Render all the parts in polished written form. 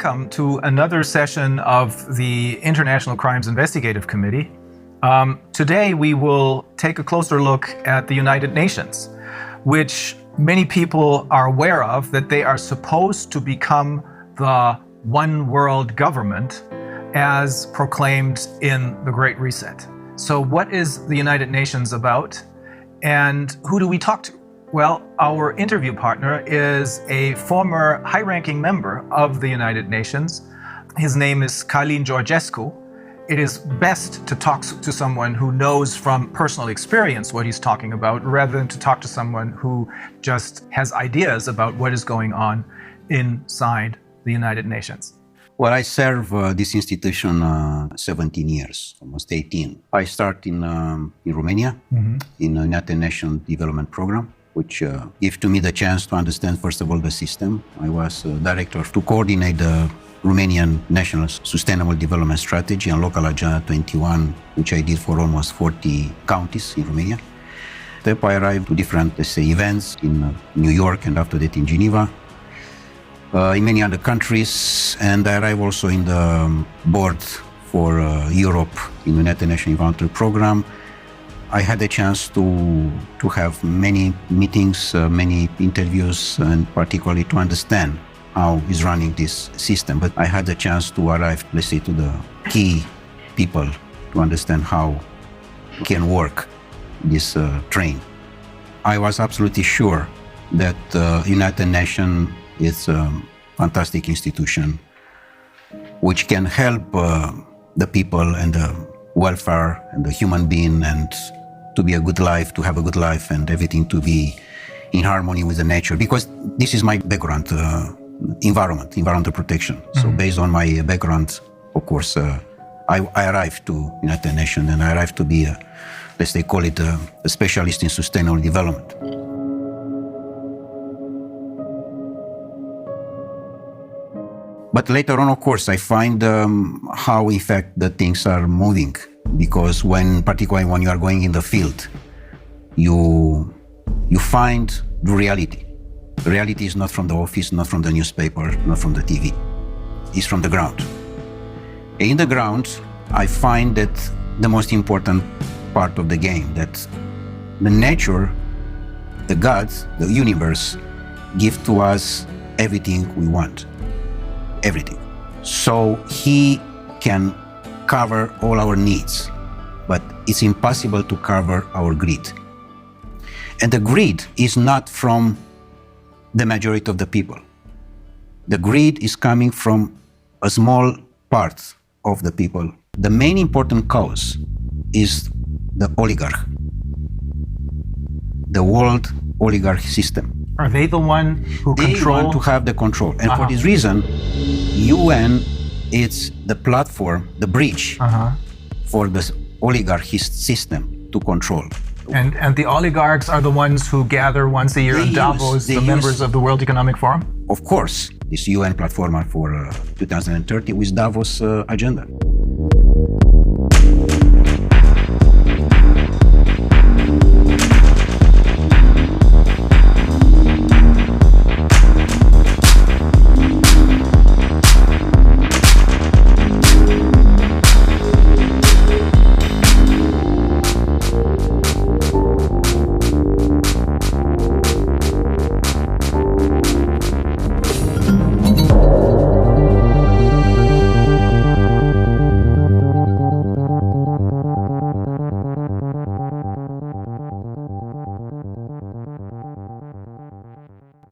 welcome to another session of the International Crimes Investigative Committee. Today we will take a closer look at the United Nations, which many people are aware of, that they are supposed to become the one world government as proclaimed in the Great Reset. So what is the United Nations about, and who do we talk to? Well, our interview partner is a former high-ranking member of the United Nations. His name is Călin Georgescu. It is best to talk to someone who knows from personal experience what he's talking about, rather than to talk to someone who just has ideas about what is going on inside the United Nations. Well, I serve this institution 17 years, almost 18. I started in Romania, in the United Nations Development Program, which gave to me the chance to understand, first of all, the system. I was director to coordinate the Romanian National Sustainable Development Strategy and Local Agenda 21, which I did for almost 40 counties in Romania. Then I arrived to different, let's say, events in New York and after that in Geneva, in many other countries, and I arrived also in the board for Europe in the United Nations Environmental Program. I had the chance to have many meetings, many interviews, and particularly to understand how is running this system. But I had the chance to arrive, let's say, to the key people to understand how can work this train. I was absolutely sure that United Nations is a fantastic institution which can help the people and the welfare and the human being, and to be a good life, to have a good life, and everything to be in harmony with the nature. Because this is my background, environmental protection. So based on my background, of course, I arrived to United Nations, and I arrived to be, let's say, call it a specialist in sustainable development. But later on, of course, I find how, in fact, the things are moving. Because particularly when you are going in the field, you find the reality. The reality is not from the office, not from the newspaper, not from the TV. It's from the ground. In the ground, I find that the most important part of the game, that the nature, the gods, the universe, give to us everything we want. Everything. So he can cover all our needs, but it's impossible to cover our greed. And the greed is not from the majority of the people. The greed is coming from a small part of the people. The main important cause is the oligarch, the world oligarch system. Are they the one who control? They want to have the control. And for this reason, UN is the platform, the bridge for this oligarchy system to control. And the oligarchs are the ones who gather once a year in Davos, the members of the World Economic Forum? Of course, this UN platform for 2030 with Davos agenda.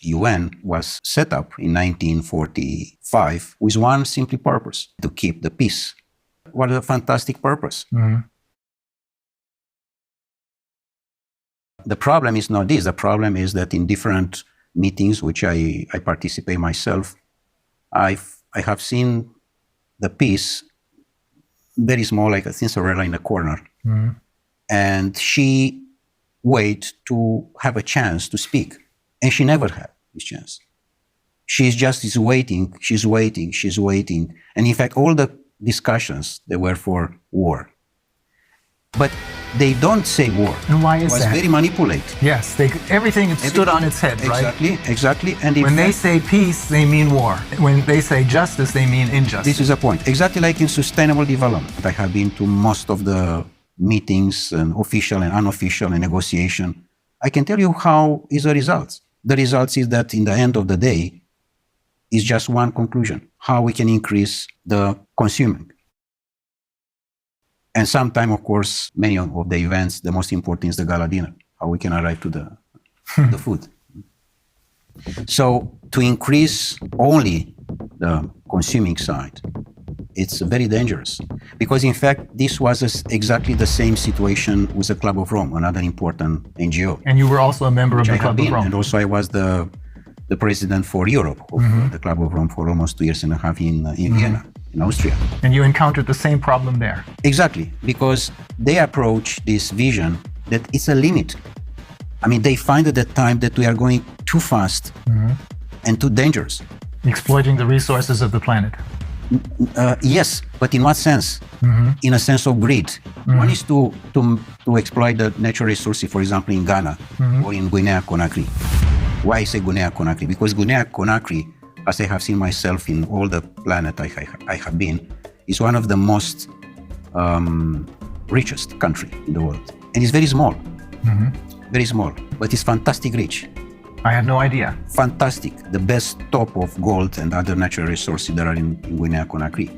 UN was set up in 1945 with one simple purpose: to keep the peace. What a fantastic purpose. The problem is not this. The problem is that in different meetings, which I participate myself, I have seen the peace very small, like a Cinderella in a corner. And she wait to have a chance to speak. And she never had this chance. She's waiting, she's waiting. And in fact, all the discussions, they were for war. But they don't say war. And why is It was that? very manipulated. Yes, everything stood on its head, right? Exactly. And in When they fact, say peace, they mean war. When they say justice, they mean injustice. this is a point. Exactly like in sustainable development. I have been to most of the meetings, and official and unofficial, and negotiation. I can tell you how is the results. The results is that in the end of the day, is just one conclusion: how we can increase the consuming. And sometime, of course, many of the events, the most important is the gala dinner, how we can arrive to the food. So to increase only the consuming side, it's very dangerous. Because in fact, this was exactly the same situation with the Club of Rome, another important NGO. And you were also a member of the I have Club of been, Rome. and also I was the president for Europe of the Club of Rome for almost 2 years and a half in Vienna, in Austria. And you encountered the same problem there. Exactly, because they approach this vision that it's a limit. I mean, they find at that time that we are going too fast and too dangerous. Exploiting the resources of the planet. Yes, but in what sense? In a sense of greed. One is to exploit the natural resources, for example, in Ghana or in Guinea-Conakry. Why I say Guinea-Conakry? Because Guinea-Conakry, as I have seen myself in all the planet I have been, is one of the most richest country in the world. And it's very small. Very small, but it's fantastic rich. I had no idea. Fantastic, the best top of gold and other natural resources that are in Guinea-Conakry.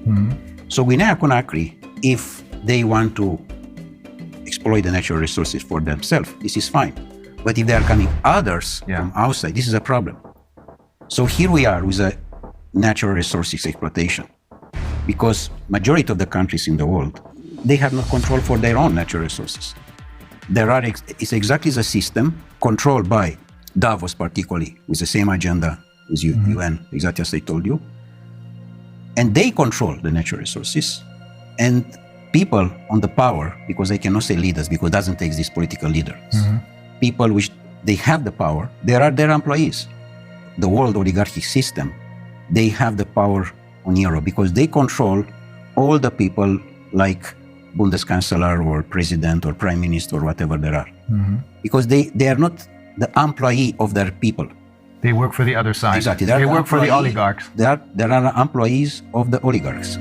So Guinea-Conakry, if they want to exploit the natural resources for themselves, this is fine. But if there are coming others from outside, this is a problem. So here we are with a natural resources exploitation, because majority of the countries in the world, they have no control for their own natural resources. It's exactly the system controlled by Davos, particularly, with the same agenda with UN, exactly as I told you. And they control the natural resources. And people on the power, because I cannot say leaders, because it doesn't take these political leaders. People which they have the power, they are their employees. The world oligarchic system, they have the power on Europe because they control all the people like Bundeskanzler or president or prime minister or whatever there are. Because they are not the employee of their people. They work for the other side. Exactly. They work for the oligarchs. They are employees of the oligarchs.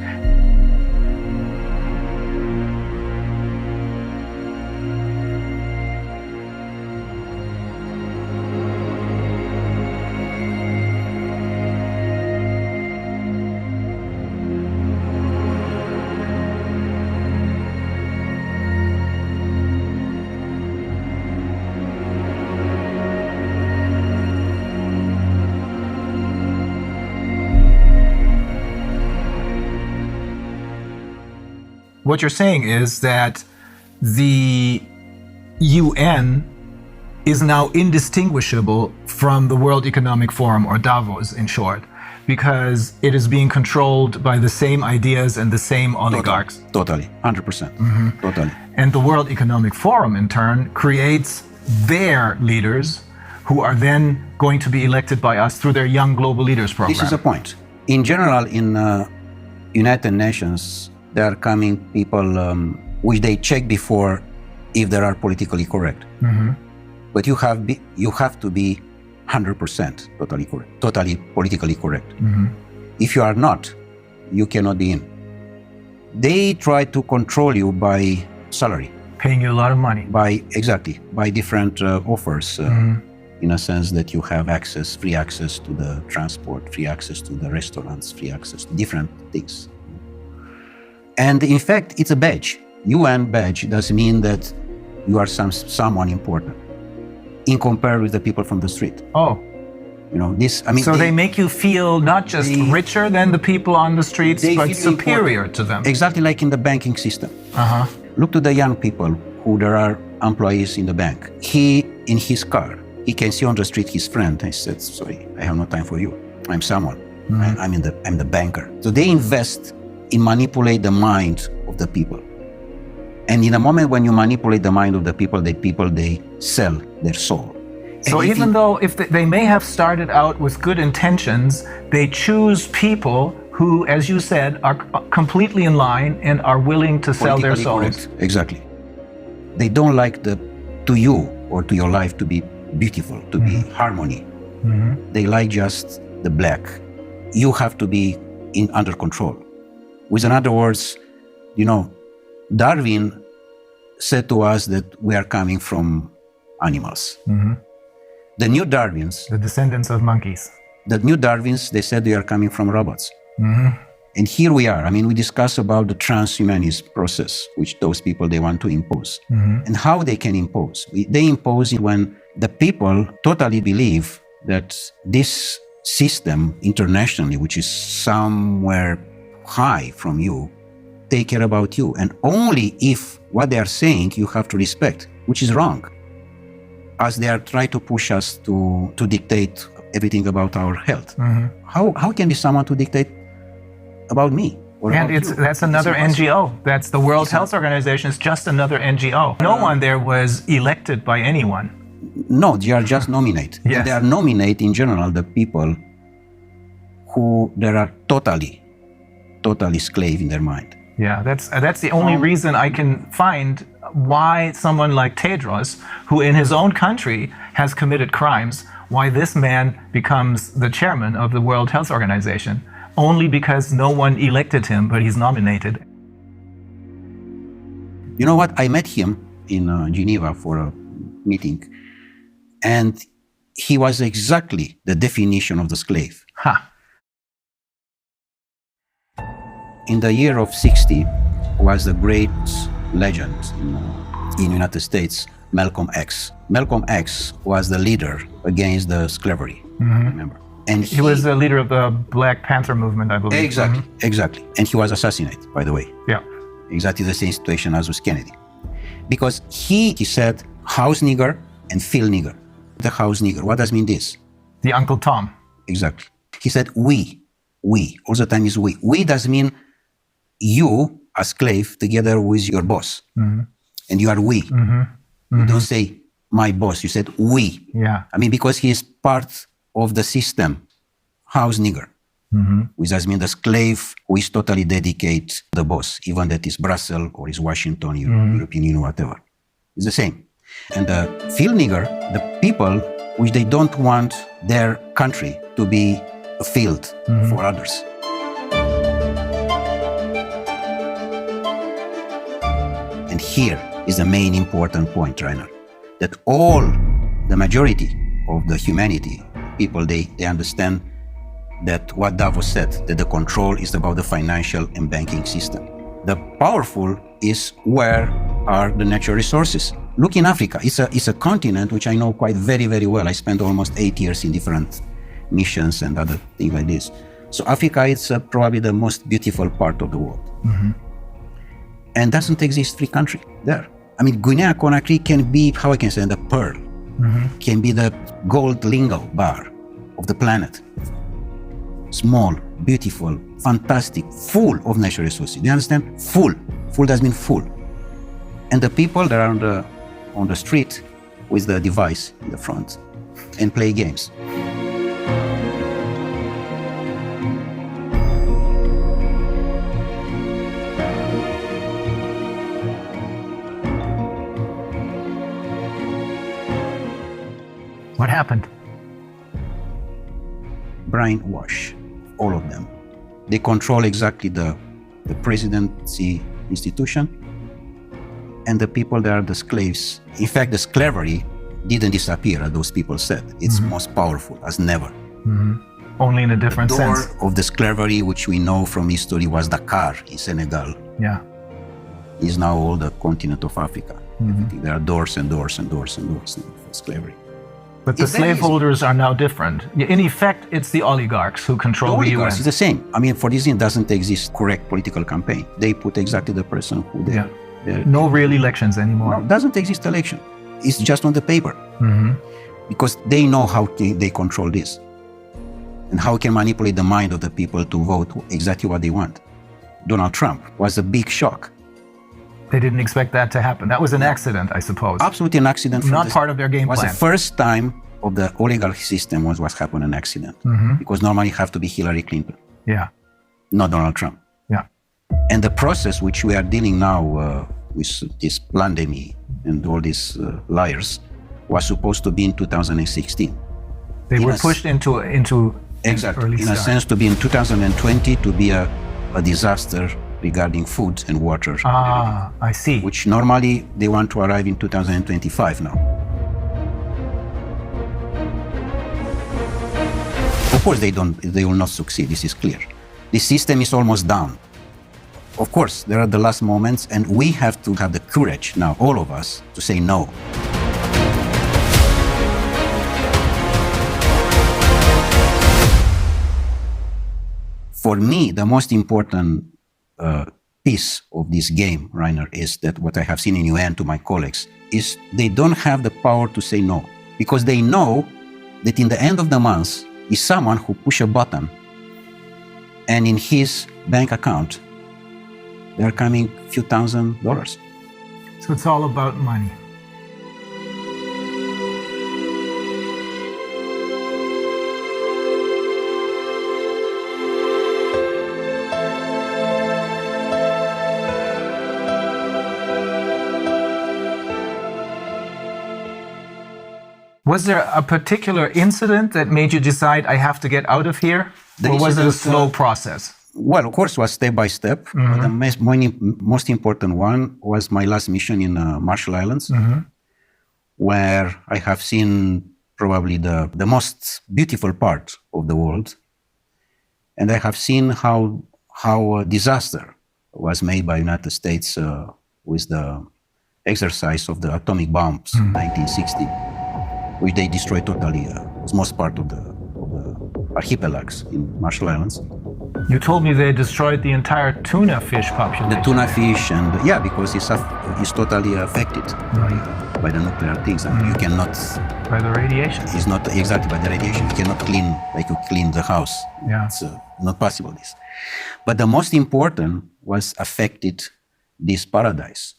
What you're saying is that the UN is now indistinguishable from the World Economic Forum, or Davos in short, because it is being controlled by the same ideas and the same oligarchs. Totally, 100%. Totally. And the World Economic Forum, in turn, creates their leaders who are then going to be elected by us through their Young Global Leaders program. This is a point. In general, in United Nations, there are coming people which they check before if they are politically correct. But you have to be 100% totally correct, totally politically correct. If you are not, you cannot be in. They try to control you by salary. Paying you a lot of money. By different offers, in a sense that you have free access to the transport, free access to the restaurants, free access to different things. And in fact, it's a badge. UN badge does mean that you are someone important in comparison with the people from the street. Oh. You know, this, I mean. So they make you feel not just richer than the people on the streets, but superior to them. Exactly like in the banking system. Look to the young people who there are employees in the bank. He, in his car, he can see on the street his friend. He said, sorry, I have no time for you. I'm someone. I'm the banker. So they invest in manipulate the mind of the people. And in a moment when you manipulate the mind of the people, they sell their soul. So even though if they may have started out with good intentions, they choose people who, as you said, are completely in line and are willing to sell their souls. Correct. Exactly. They don't like to you or to your life to be beautiful, to be harmony. They like just the black. You have to be under control. With other words, Darwin said to us that we are coming from animals. The new Darwins, The descendants of monkeys. they said they are coming from robots. And here we are. We discuss about the transhumanist process, which those people, they want to impose. And how they can impose. They impose it when the people totally believe that this system internationally, which is somewhere high from you, take care about you. And only if what they are saying you have to respect, which is wrong. As they are trying to push us to dictate everything about our health. How can be someone to dictate about me? And that's another NGO. That's the World Health Organization. It's just another NGO. No one there was elected by anyone. No, they are just nominate. Yes. And they are nominate in general the people who they are totally slave in their mind. Yeah, that's the only reason I can find why someone like Tedros, who in his own country has committed crimes, why this man becomes the chairman of the World Health Organization. Only because no one elected him, but he's nominated. You know what? I met him in Geneva for a meeting, and he was exactly the definition of the slave. In the year of 60 was the great legend in United States, Malcolm X. Malcolm X was the leader against the slavery, remember? And he was the leader of the Black Panther movement, I believe. Exactly. And he was assassinated, by the way. Yeah. Exactly the same situation as with Kennedy. Because he said house nigger and field nigger. The house nigger, what does mean this? The Uncle Tom. Exactly. He said we, all the time is we. We does mean you, a slave, together with your boss. And you are we. You don't say my boss, you said we. Yeah. Because he is part of the system, house nigger, which does mean the slave who is totally dedicated to the boss, even that is Brussels or is Washington, European Union, whatever. It's the same. And the field nigger, the people which they don't want their country to be a field for others. And here is the main important point, Rainer, that the majority of the humanity, people, they understand that what Davos said, that the control is about the financial and banking system. The powerful is where are the natural resources. Look in Africa. It's a continent which I know quite very, very well. I spent almost 8 years in different missions and other things like this. So Africa is probably the most beautiful part of the world. And doesn't exist free country there. Guinea-Conakry can be, how I can say, the pearl. Can be the gold lingo bar of the planet. Small, beautiful, fantastic, full of natural resources. Do you understand? Full. Full does mean full. And the people that are on the street with the device in the front and play games. What happened? Brainwash, all of them. They control exactly the presidency institution and the people that are the slaves. In fact, the slavery didn't disappear, as those people said. It's most powerful as never. Only in a different sense. The door of the slavery, which we know from history, was Dakar in Senegal. Yeah. Is now all the continent of Africa. There are doors and doors and doors and doors for slavery. But the slaveholders are now different. In effect, it's the oligarchs who control the UN. It's the same. For this reason, doesn't exist correct political campaign. They put exactly the person who they... No real elections anymore. No, doesn't exist election. It's just on the paper. Because they know how they control this. And how can manipulate the mind of the people to vote exactly what they want. Donald Trump was a big shock. They didn't expect that to happen. That was an accident, I suppose. Absolutely an accident. Not part of their game plan. It was the first time of the oligarchy system was what happened an accident. Because normally it have to be Hillary Clinton. Yeah. Not Donald Trump. Yeah. And the process which we are dealing now with this pandemic, and all these liars was supposed to be in 2016. They were pushed into Exactly. early In a start. sense, to be in 2020 to be a disaster regarding food and water, Ah, I see. which normally they want to arrive in 2025 now. Of course, they will not succeed. This is clear. The system is almost down. Of course, there are the last moments, and we have to have the courage now, all of us, to say no. For me, the most important piece of this game, Rainer, is that what I have seen in UN to my colleagues is they don't have the power to say no, because they know that in the end of the month is someone who push a button and in his bank account there are coming few $1,000s. So it's all about money. Was there a particular incident that made you decide I have to get out of here? The Or was it a incident, slow process? Well, of course, it was step by step. But the most important one was my last mission in Marshall Islands, where I have seen probably the most beautiful part of the world. And I have seen how a disaster was made by United States with the exercise of the atomic bombs in 1960, which they destroyed totally, most part of the archipelagos in Marshall Islands. You told me they destroyed the entire tuna fish population. The tuna fish, and yeah, because it's totally affected by the nuclear things. And you cannot, By the radiation. it's not exactly by the radiation. You cannot clean like you clean the house. Yeah. It's not possible, this. But the most important was affected this paradise.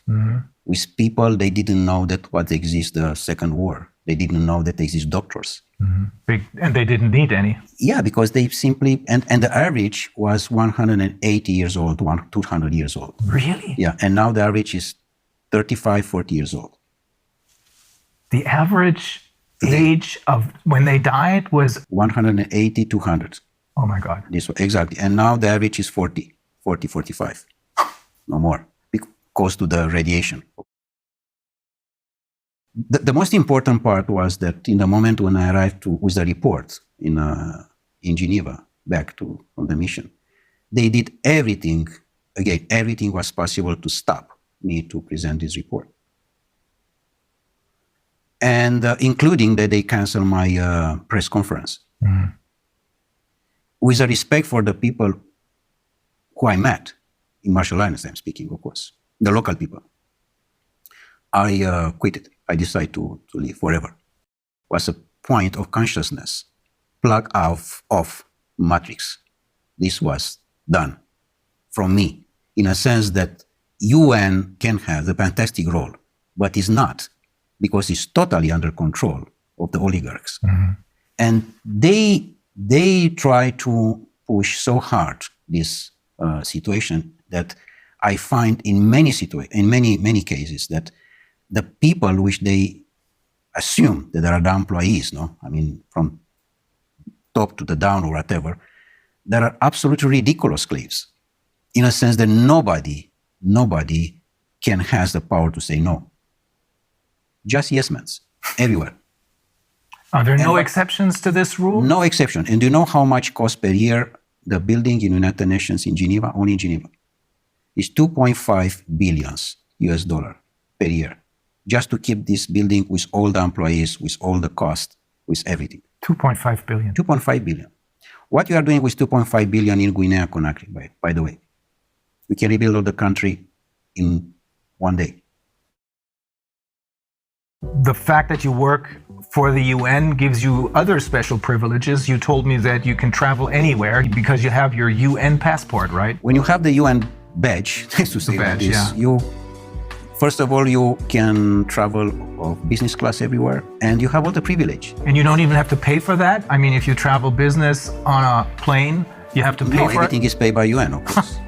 With people, they didn't know that what exists the Second War. They didn't know that exists doctors. And they didn't need any. Yeah, because they simply, and the average was 180 years old, 200 years old. Really? Yeah, and now the average is 35, 40 years old. The average age of when they died was, 180, 200. oh my God. This exactly. And now the average is 40, 45. No more, because to the radiation. The most important part was that in the moment when I arrived with the report in Geneva, back from the mission, they did everything, again, everything was possible to stop me to present this report. And including that they canceled my press conference. With a respect for the people who I met in Marshall Islands, I'm speaking, of course, the local people, I quit it. I decided to leave forever. It was a point of consciousness, plug off matrix. This was done from me, in a sense that UN can have the fantastic role, but is not, because it's totally under control of the oligarchs. And they try to push so hard this situation that I find in many cases that the people which they assume that are the employees, no, I mean from top to the down or whatever, there are absolutely ridiculous slaves, in a sense that nobody can has the power to say no. Just yes men, everywhere. Are there no exceptions to this rule? No exception. And do you know how much costs per year the building in United Nations in Geneva, only in Geneva? It's $2.5 billion US per year, just to keep this building with all the employees, with all the cost, with everything. 2.5 billion. 2.5 billion. What you are doing with 2.5 billion in Guinea-Conakry, by the way, we can rebuild all the country in one day. The fact that you work for the UN gives you other special privileges. You told me that you can travel anywhere because you have your UN passport, right? When you have the UN badge, to say like this, yeah. First of all, you can travel of business class everywhere, and you have all the privilege. And you don't even have to pay for that? I mean, if you travel business on a plane, you have to pay for it? Everything is paid by UN, of course.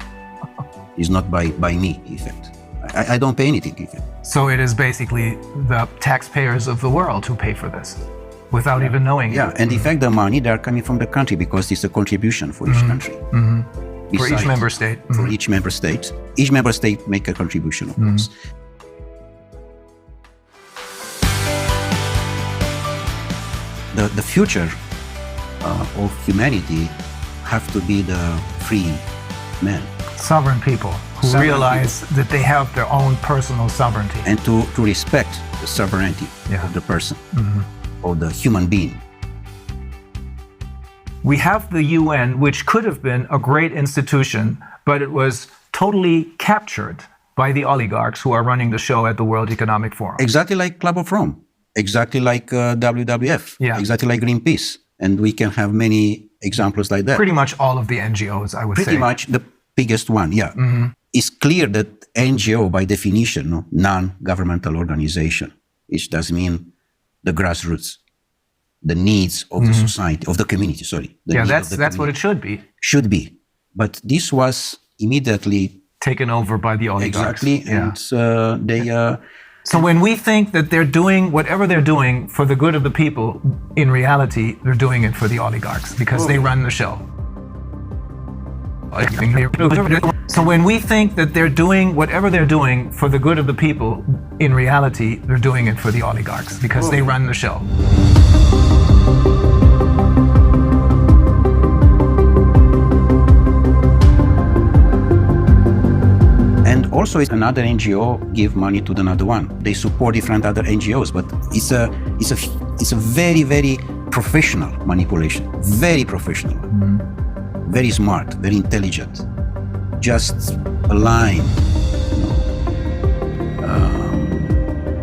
It's not by me, in fact. I don't pay anything even. So it is basically the taxpayers of the world who pay for this without even knowing Yeah, it. and in fact, the money, they are coming from the country because it's a contribution for each country. For each Besides, member state. For each member state. Each member state make a contribution, of course. The future of humanity have to be the free men, Sovereign people who Sovereign realize that they have their own personal sovereignty. and to respect the sovereignty Yeah. of the person, of the human being. We have the UN, which could have been a great institution, but it was totally captured by the oligarchs who are running the show at the World Economic Forum. Exactly like Club of Rome, exactly like WWF, Yeah. exactly like Greenpeace. And we can have many examples like that. Pretty much all of the NGOs, I would say. Pretty much the biggest one, yeah. It's clear that NGO, by definition, no, non-governmental organization, which does mean the grassroots, the needs of the society, of the community, sorry. The Yeah, needs of the that's what it community. should be. Should be. But this was immediately, Taken over by the oligarchs. exactly, Yeah. and they... So when we think that they're doing whatever they're doing for the good of the people, in reality, they're doing it for the oligarchs because they run the show. So when we think that they're doing whatever they're doing for the good of the people, in reality, they're doing it for the oligarchs because they run the show. And also, it's another NGO give money to another one. They support different other NGOs, but it's a very, very professional manipulation. Very professional, very smart, very intelligent. Just a line,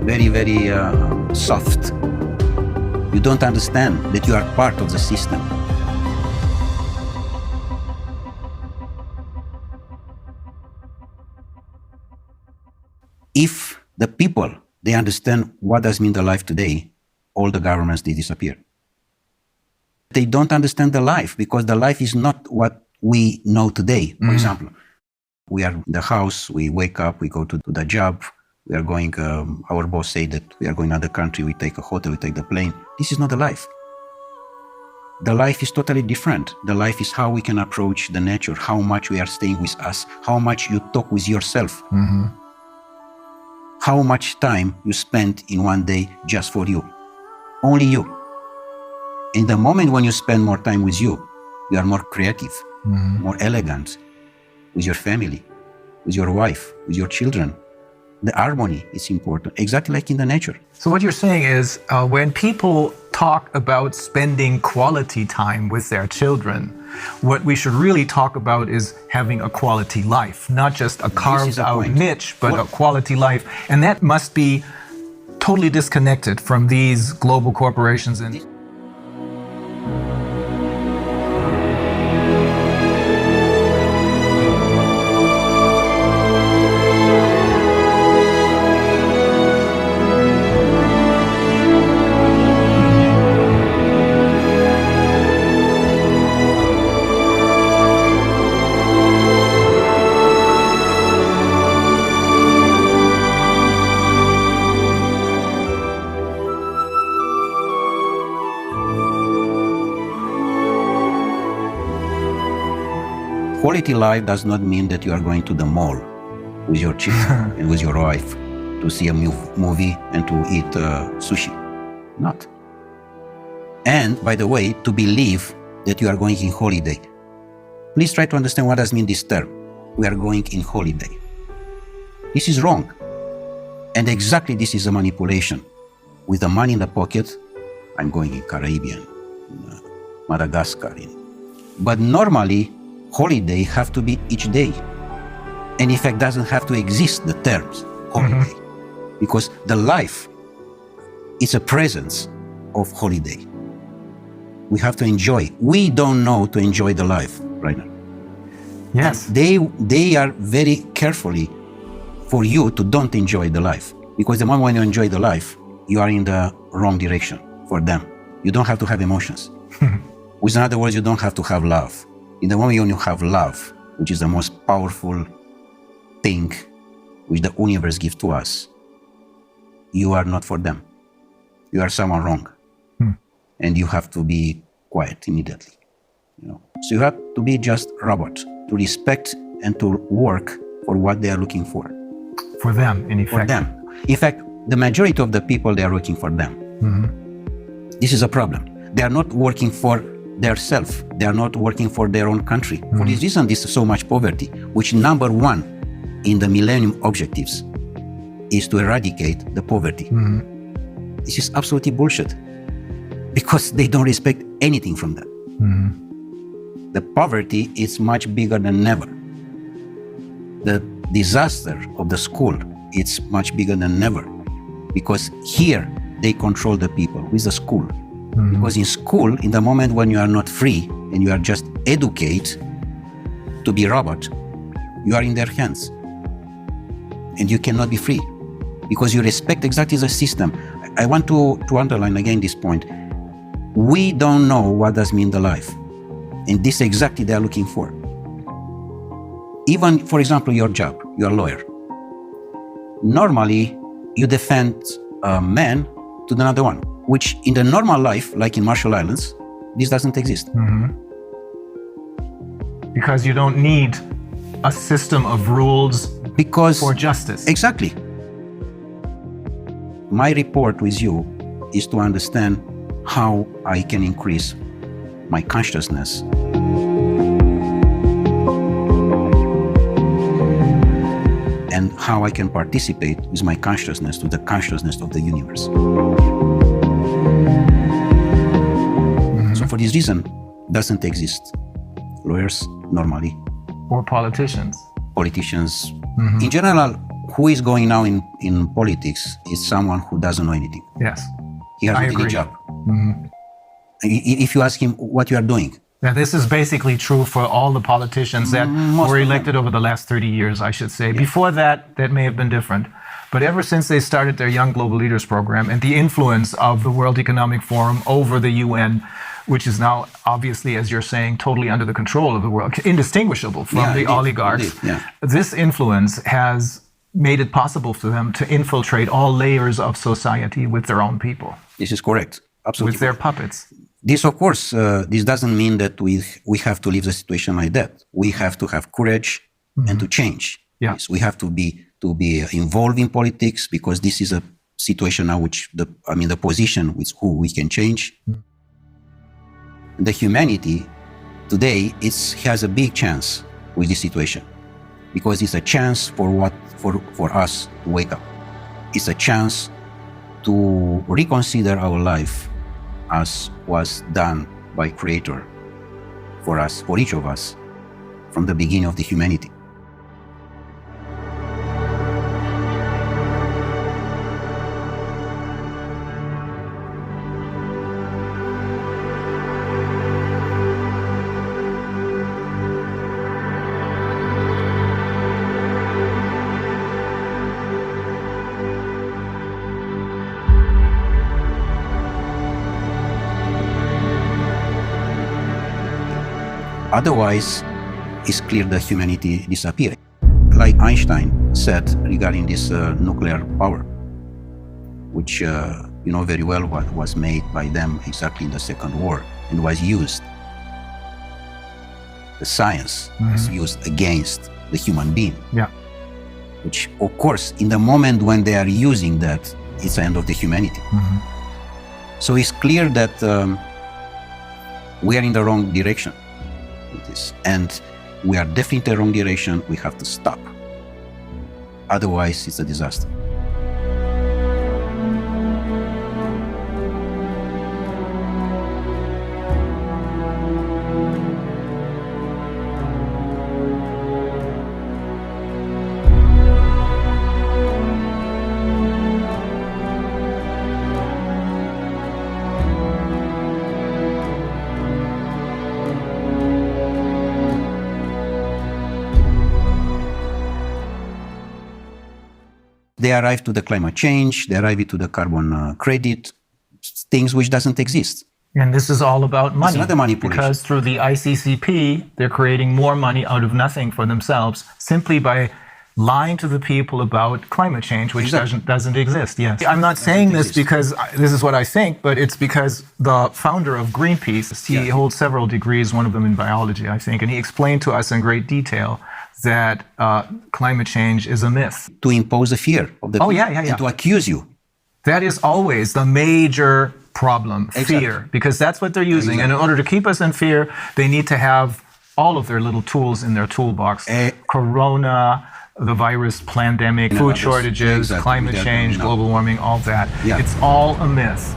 very, very soft. You don't understand that you are part of the system. If the people, they understand what does mean the life today, all the governments, they disappear. They don't understand the life because the life is not what we know today. For example, we are in the house, we wake up, we go to the job, we are going, our boss say that we are going to another country, we take a hotel, we take the plane. This is not the life. The life is totally different. The life is how we can approach the nature, how much we are staying with us, how much you talk with yourself. How much time you spend in one day just for you. Only you. In the moment when you spend more time with you are more creative, more elegant, with your family, with your wife, with your children. The harmony is important, exactly like in the nature. So what you're saying is when people talk about spending quality time with their children, what we should really talk about is having a quality life, not just a carved out point. niche, but a quality life. And that must be totally disconnected from these global corporations. And Quality life does not mean that you are going to the mall with your children and with your wife to see a movie and to eat sushi. Not. And, by the way, to believe that you are going in holiday. Please try to understand what does mean this term. We are going in holiday. This is wrong. And exactly this is a manipulation. With the money in the pocket, I'm going in Caribbean, in Madagascar. But normally, holiday have to be each day. And in fact, doesn't have to exist, the terms holiday. Because the life is a presence of holiday. We have to enjoy. We don't know to enjoy the life right now. yes, They are very carefully for you to don't enjoy the life. Because the moment when you enjoy the life, you are in the wrong direction for them. You don't have to have emotions. With other words, you don't have to have love. In the moment when you have love, which is the most powerful thing which the universe gives to us, you are not for them. You are someone wrong. And you have to be quiet immediately. So you have to be just robot, to respect and to work for what they are looking for. For them, in effect. For them. In fact, the majority of the people, they are working for them. This is a problem. They are not working for their self. They are not working for their own country. For this reason, this is so much poverty, which number one in the Millennium Objectives is to eradicate the poverty. This is absolutely bullshit, because they don't respect anything from that. The poverty is much bigger than ever. The disaster of the school, it's much bigger than ever, because here they control the people with the school. Because in school, in the moment when you are not free and you are just educated to be robot, you are in their hands and you cannot be free because you respect exactly the system. I want to underline again this point. We don't know what does mean the life, and this exactly they are looking for. Even, for example, your job, you're a lawyer. Normally, you defend a man to another one, which in the normal life, like in Marshall Islands, this doesn't exist. Because you don't need a system of rules for justice. Exactly. My report with you is to understand how I can increase my consciousness. And how I can participate with my consciousness to the consciousness of the universe. So for this reason, doesn't exist lawyers normally. Or politicians. Politicians. In general, who is going now in politics is someone who doesn't know anything. Yes. He has any job. If you ask him what you are doing. Now, this is basically true for all the politicians that were elected over the last 30 years, I should say. Before that, that may have been different. But ever since they started their Young Global Leaders program and the influence of the World Economic Forum over the UN, which is now obviously, as you're saying, totally under the control of the world, indistinguishable from the oligarchs, this influence has made it possible for them to infiltrate all layers of society with their own people. This is correct. Absolutely. With their puppets. This, of course, this doesn't mean that we have to leave the situation like that. We have to have courage and to change. Yes, we have to be involved in politics, because this is a situation now which the position with who we can change. The humanity today has a big chance with this situation, because it's a chance for us to wake up. It's a chance to reconsider our life as was done by Creator for us, for each of us, from the beginning of the humanity. Otherwise, it's clear that humanity disappears. Like Einstein said regarding this nuclear power, which you know very well what was made by them exactly in the Second War and was used. The science was used against the human being. Yeah. Which, of course, in the moment when they are using that, it's the end of the humanity. So it's clear that we are in the wrong direction. And we are definitely in the wrong direction. We have to stop. Otherwise, it's a disaster. They arrive to the climate change, they arrive to the carbon credit, things which doesn't exist. And this is all about money. It's not a manipulation. Because through the ICCP, they're creating more money out of nothing for themselves, simply by lying to the people about climate change, which Exactly. doesn't exist. Yes, I'm not saying this because this is what I think, but it's because the founder of Greenpeace, he holds several degrees, one of them in biology, I think, and he explained to us in great detail that climate change is a myth. To impose a fear of the people and to accuse you. That is always the major problem, fear, because that's what they're using. And in order to keep us in fear, they need to have all of their little tools in their toolbox. Corona, the virus, pandemic, food shortages, climate change, global warming, all that. It's all a myth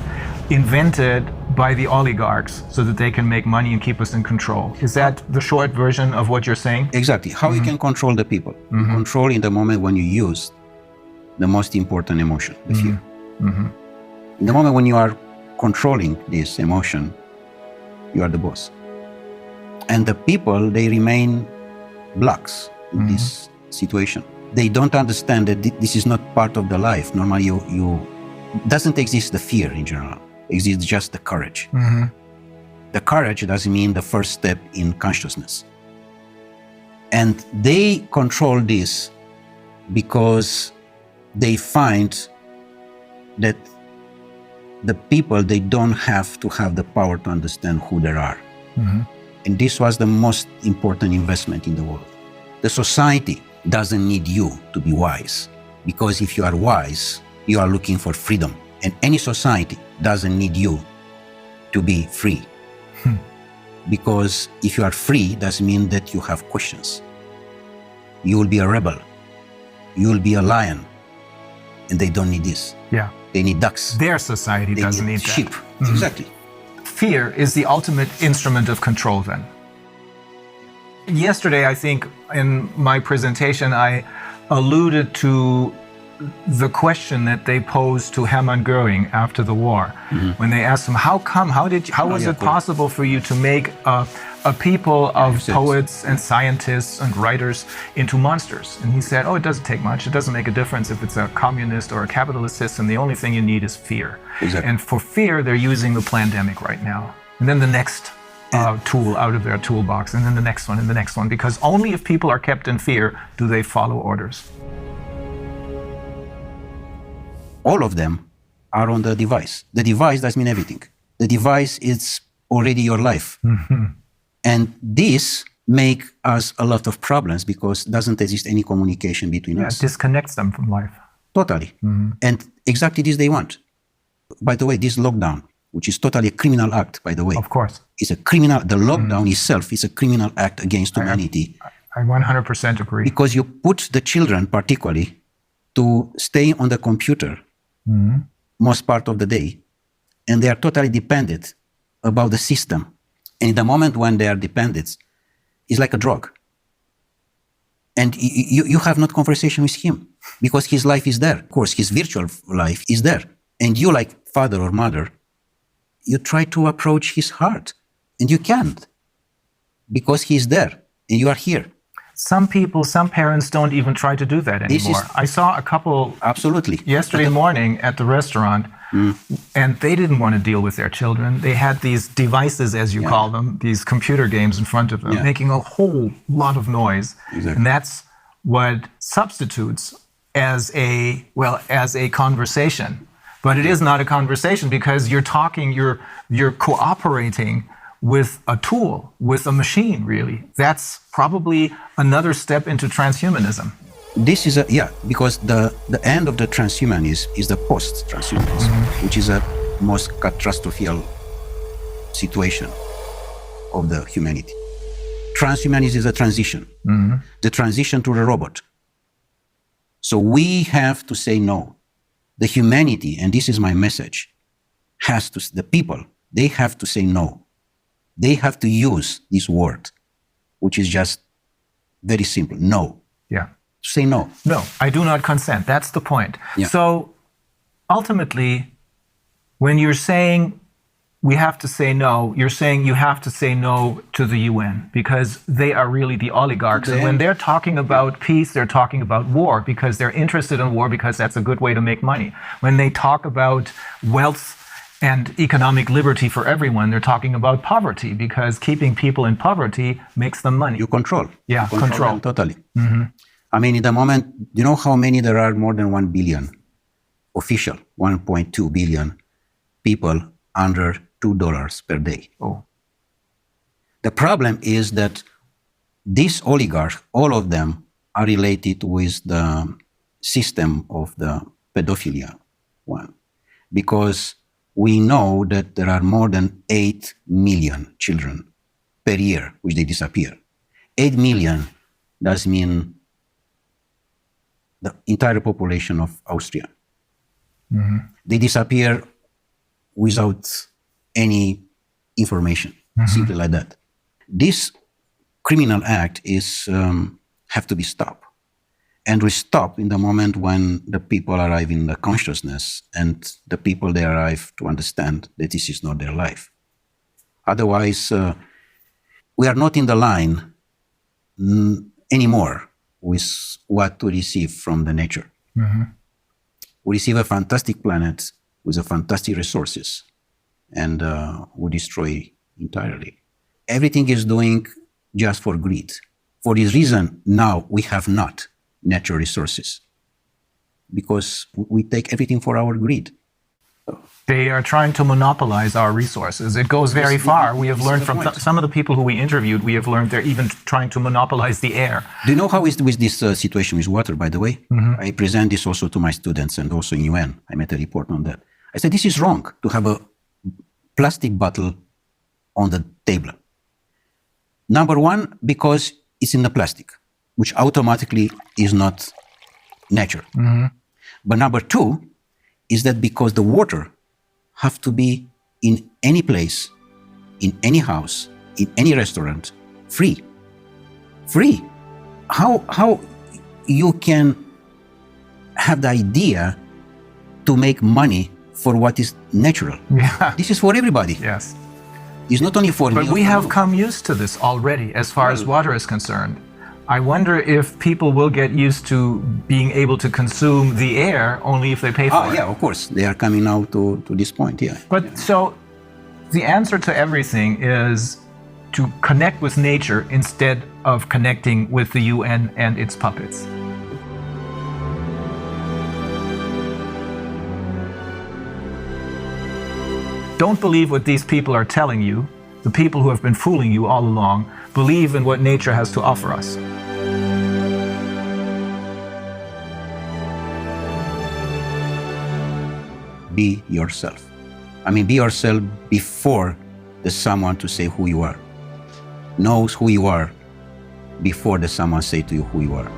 invented by the oligarchs so that they can make money and keep us in control. Is that the short version of what you're saying? Exactly. How you can control the people. Control in the moment when you use the most important emotion, the fear. In the moment when you are controlling this emotion, you are the boss. And the people, they remain blocks in this situation. They don't understand that this is not part of the life. Normally, doesn't exist the fear in general. Exists just the courage. The courage doesn't mean the first step in consciousness. And they control this because they find that the people, they don't have to have the power to understand who they are. And this was the most important investment in the world. The society doesn't need you to be wise, because if you are wise, you are looking for freedom. And any society doesn't need you to be free. Because if you are free, doesn't mean that you have questions. You will be a rebel. You will be a lion. And they don't need this. Yeah. They need ducks. Their society doesn't need sheep. that. Exactly. Fear is the ultimate instrument of control then. Yesterday, I think in my presentation, I alluded to the question that they posed to Hermann Göring after the war, when they asked him, how was it possible for you to make a people of poets and scientists and writers into monsters? And he said, it doesn't take much. It doesn't make a difference if it's a communist or a capitalist system. The only thing you need is fear. Exactly. And for fear, they're using the pandemic right now. And then the next tool out of their toolbox, and then the next one, and the next one, because only if people are kept in fear do they follow orders. All of them are on the device. The device doesn't mean everything. The device is already your life. And this make us a lot of problems because doesn't exist any communication between us. It disconnects them from life. Totally. And exactly this they want. By the way, this lockdown, which is totally a criminal act, by the way. Of course. Is a criminal, the lockdown itself is a criminal act against humanity. I 100% agree. Because you put the children particularly to stay on the computer most part of the day, and they are totally dependent about the system. And in the moment when they are dependent, it's like a drug. And you have not conversation with him because his life is there. Of course, his virtual life is there. And you, like father or mother, you try to approach his heart, and you can't because he is there and you are here. Some parents don't even try to do that anymore. I saw a couple absolutely yesterday morning at the restaurant, and they didn't want to deal with their children. They had these devices, as you call them, these computer games in front of them, making a whole lot of noise. Exactly. And that's what substitutes as a conversation. But it is not a conversation because you're talking, you're cooperating with a tool, with a machine, really. That's probably another step into transhumanism. This is because the end of the transhumanism is the post-transhumanism, which is a most catastrophic situation of the humanity. Transhumanism is a transition, the transition to the robot. So we have to say no. The humanity, and this is my message, the people, they have to say no. They have to use this word, which is just very simple, no. Yeah. Say no. No, I do not consent. That's the point. Yeah. So ultimately, when you're saying we have to say no, you're saying you have to say no to the UN because they are really the oligarchs. And when they're talking about peace, they're talking about war because they're interested in war because that's a good way to make money. When they talk about wealth and economic liberty for everyone, they're talking about poverty because keeping people in poverty makes them money. You control. Yeah, you control them totally. I mean, in the moment, you know how many there are? More than 1 billion official, 1.2 billion people under $2 per day. Oh. The problem is that these oligarchs, all of them, are related with the system of the pedophilia one, because we know that there are more than 8 million children per year which they disappear. 8 million does mean the entire population of Austria. They disappear without any information, simply like that. This criminal act is have to be stopped, and we stop in the moment when the people arrive in the consciousness and the people they arrive to understand that this is not their life. Otherwise, we are not in the line anymore with what to receive from the nature. We receive a fantastic planet with a fantastic resources, and we destroy entirely. Everything is doing just for greed. For this reason, now we have not natural resources, because we take everything for our greed. They are trying to monopolize our resources. It goes very far. We have learned from some of the people who we interviewed, we have learned they're even trying to monopolize the air. Do you know how is with this situation with water, by the way? I present this also to my students and also in UN. I made a report on that. I said, this is wrong to have a plastic bottle on the table. Number one, because it's in the plastic, which automatically is not nature. But number two is that because the water have to be in any place, in any house, in any restaurant, free. Free. How you can have the idea to make money for what is natural? Yeah. This is for everybody. Yes. It's not only for me. But we have come used to this already as far as water is concerned. I wonder if people will get used to being able to consume the air only if they pay for it. Yeah, of course. They are coming now to this point, yeah. But so the answer to everything is to connect with nature instead of connecting with the UN and its puppets. Don't believe what these people are telling you. The people who have been fooling you all along believe in what nature has to offer us. Be yourself. I mean, be yourself before there's someone to say who you are. Knows who you are before there's someone say to you who you are.